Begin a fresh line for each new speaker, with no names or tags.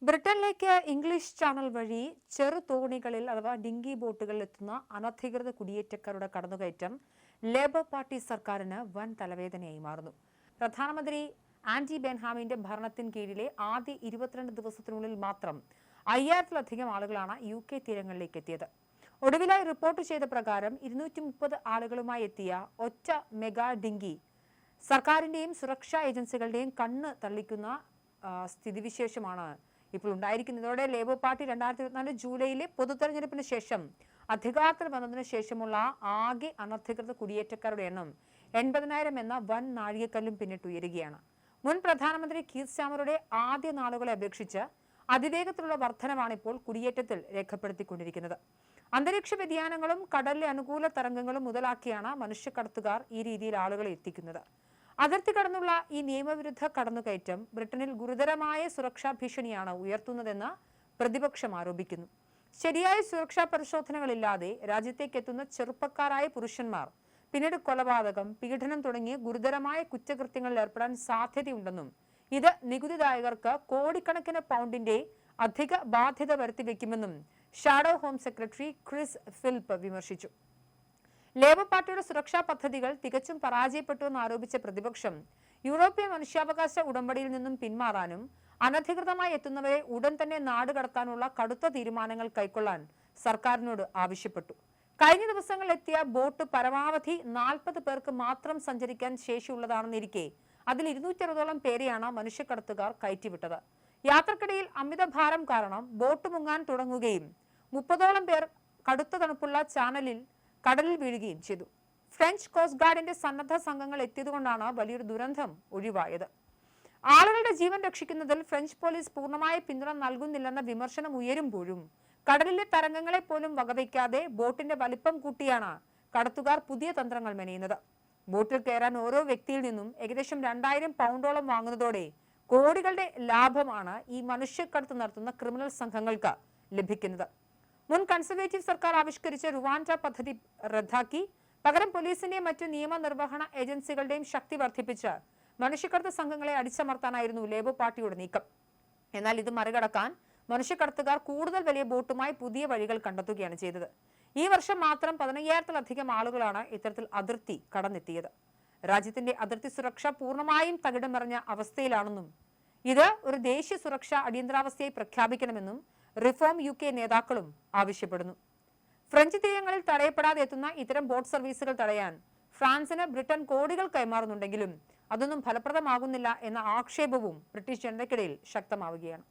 ബ്രിട്ടനിലേക്ക് English channel വഴി ചെറുതോണികളിൽ അഥവാ dinghy ബോട്ടുകളിൽ എത്തുന്ന അനധികൃത കുടിയേറ്റക്കാരുടെ കടന്നുകയറ്റം ലേബർ പാർട്ടി സർക്കാരിന് വൻ തലവേദനയായി മാറുന്നു. പ്രധാനമന്ത്രി ആന്റി ബെൻഹാമിന്റെ ഭരണത്തിന് കീഴിലെ ആദ്യ 22 ദിവസത്തിനുള്ളിൽ മാത്രം 5000-ലധികം ആളുകളാണ് UK തീരങ്ങളിലേക്ക് എത്തിയത്. ഒടുവിലായി റിപ്പോർട്ട് ചെയ്ത പ്രകാരം 230 ആളുകളുമായി എത്തിയ ഒറ്റ മെഗാ ഡിങ്കി സർക്കാരിന്റെയും സുരക്ഷാ ഏജൻസികളുടെയും കണ്ണ് തള്ളിക്കുന്ന സ്ഥിതിവിശേഷമാണ് ഇപ്പോൾ ഉണ്ടായിരിക്കുന്നത്. ഇതോടെ ലേബർ പാർട്ടി 2024 ജൂലൈയിലെ പൊതുതെരഞ്ഞെടുപ്പിന് ശേഷം അധികാരത്തിൽ വന്നതിന് ശേഷമുള്ള ആകെ അനധികൃത കുടിയേറ്റക്കാരുടെ എണ്ണം 80,000 എന്ന വൻ നാഴികക്കല്ലും പിന്നിട്ടുയരുകയാണ്. മുൻ പ്രധാനമന്ത്രി കീർ സ്റ്റാമറുടെ ആദ്യ നാളുകളെ അപേക്ഷിച്ച് അതിവേഗത്തിലുള്ള വർധനമാണ് ഇപ്പോൾ കുടിയേറ്റത്തിൽ രേഖപ്പെടുത്തിക്കൊണ്ടിരിക്കുന്നത്. അന്തരീക്ഷ വ്യതിയാനങ്ങളും കടലിലെ അനുകൂല തരംഗങ്ങളും മുതലാക്കിയാണ് മനുഷ്യക്കടത്തുകാർ ഈ രീതിയിൽ ആളുകളെ എത്തിക്കുന്നത്. അതിർത്തി കടന്നുള്ള ഈ നിയമവിരുദ്ധ കടന്നുകയറ്റം ബ്രിട്ടനിൽ ഗുരുതരമായ സുരക്ഷാ ഭീഷണിയാണ് ഉയർത്തുന്നതെന്ന് പ്രതിപക്ഷം ആരോപിക്കുന്നു. ശരിയായ സുരക്ഷാ പരിശോധനകളില്ലാതെ രാജ്യത്തേക്ക് എത്തുന്ന ചെറുപ്പക്കാരായ പുരുഷന്മാർ പിന്നീട് കൊലപാതകം, പീഡനം തുടങ്ങിയ ഗുരുതരമായ കുറ്റകൃത്യങ്ങളിൽ ഏർപ്പെടാൻ സാധ്യതയുണ്ടെന്നും ഇത് നികുതിദായകർക്ക് കോടിക്കണക്കിന് പൗണ്ടിന്റെ അധിക ബാധ്യത വരുത്തിവെക്കുമെന്നും shadow home secretary Chris Philip വിമർശിച്ചു. ലേബർ പാർട്ടിയുടെ സുരക്ഷാ പദ്ധതികൾ തികച്ചും പരാജയപ്പെട്ടുവെന്ന് ആരോപിച്ച പ്രതിപക്ഷം യൂറോപ്യൻ മനുഷ്യാവകാശ ഉടമ്പടിയിൽ നിന്നും പിന്മാറാനും അനധികൃതമായി എത്തുന്നവരെ ഉടൻ തന്നെ നാടുകടത്താനുള്ള കടുത്ത തീരുമാനങ്ങൾ കൈക്കൊള്ളാൻ സർക്കാരിനോട് ആവശ്യപ്പെട്ടു. കഴിഞ്ഞ ദിവസങ്ങളിൽ എത്തിയ ബോട്ട് പരമാവധി 40 പേർക്ക് മാത്രം സഞ്ചരിക്കാൻ ശേഷിയുള്ളതാണെന്നിരിക്കെ അതിൽ 260ഓളം പേരെയാണ് മനുഷ്യക്കടത്തുകാർ കയറ്റിവിട്ടത്. യാത്രക്കിടയിൽ അമിതഭാരം കാരണം ബോട്ട് മുങ്ങാൻ തുടങ്ങുകയും 30ഓളം പേർ കടുത്ത തണുപ്പുള്ള കടലിൽ വീഴുകയും ചെയ്തു. ഫ്രഞ്ച് കോസ്റ്റ് ഗാർഡിന്റെ സന്നദ്ധ സംഘങ്ങൾ എത്തിയതുകൊണ്ടാണ് വലിയൊരു ദുരന്തം ഒഴിവായത്. ആളുകളുടെ ജീവൻ രക്ഷിക്കുന്നതിൽ ഫ്രഞ്ച് പോലീസ് പൂർണ്ണമായ പിന്തുണ നൽകുന്നില്ലെന്ന വിമർശനം ഉയരുമ്പോഴും കടലിലെ തരംഗങ്ങളെ പോലും വകവയ്ക്കാതെ ബോട്ടിന്റെ വലിപ്പം കൂട്ടിയാണ് കടത്തുകാർ പുതിയ തന്ത്രങ്ങൾ മെനയുന്നത്. ബോട്ടിൽ കയറാൻ ഓരോ വ്യക്തിയിൽ നിന്നും ഏകദേശം 2000 പൗണ്ടോളം വാങ്ങുന്നതോടെ കോടികളുടെ ലാഭമാണ് ഈ മനുഷ്യക്കടത്ത് നടത്തുന്ന ക്രിമിനൽ സംഘങ്ങൾക്ക് ലഭിക്കുന്നത്. മുൻ കൺസർവേറ്റീവ് സർക്കാർ ആവിഷ്കരിച്ച റുവാൻഡ പദ്ധതി റദ്ദാക്കി പകരം പോലീസിന്റെയും മറ്റു നിയമനിർവഹണ ഏജൻസികളുടെയും ശക്തി വർദ്ധിപ്പിച്ച് മനുഷ്യക്കടത്ത് സംഘങ്ങളെ അടിച്ചമർത്താനായിരുന്നു ലേബർ പാർട്ടിയുടെ നീക്കം. എന്നാൽ ഇത് മറികടക്കാൻ മനുഷ്യക്കടത്തുകാർ കൂടുതൽ വലിയ ബോട്ടുമായി പുതിയ വഴികൾ കണ്ടെത്തുകയാണ് ചെയ്തത്. ഈ വർഷം മാത്രം 15,000-ലധികം ആളുകളാണ് ഇത്തരത്തിൽ അതിർത്തി കടന്നെത്തിയത്. രാജ്യത്തിന്റെ അതിർത്തി സുരക്ഷ പൂർണ്ണമായും തകിടമറിഞ്ഞ അവസ്ഥയിലാണെന്നും ഇത് ഒരു ദേശീയ സുരക്ഷാ അടിയന്തരാവസ്ഥയായി പ്രഖ്യാപിക്കണമെന്നും റിഫോം UK നേതാക്കളും ആവശ്യപ്പെടുന്നു. ഫ്രഞ്ച് തീരങ്ങളിൽ തടയപ്പെടാതെ എത്തുന്ന ഇത്തരം ബോട്ട് സർവീസുകൾ തടയാൻ ഫ്രാൻസിന് ബ്രിട്ടൻ കോടികൾ കൈമാറുന്നുണ്ടെങ്കിലും അതൊന്നും ഫലപ്രദമാകുന്നില്ല എന്ന ആക്ഷേപവും ബ്രിട്ടീഷ് ജനതയ്ക്കിടയിൽ ശക്തമാവുകയാണ്.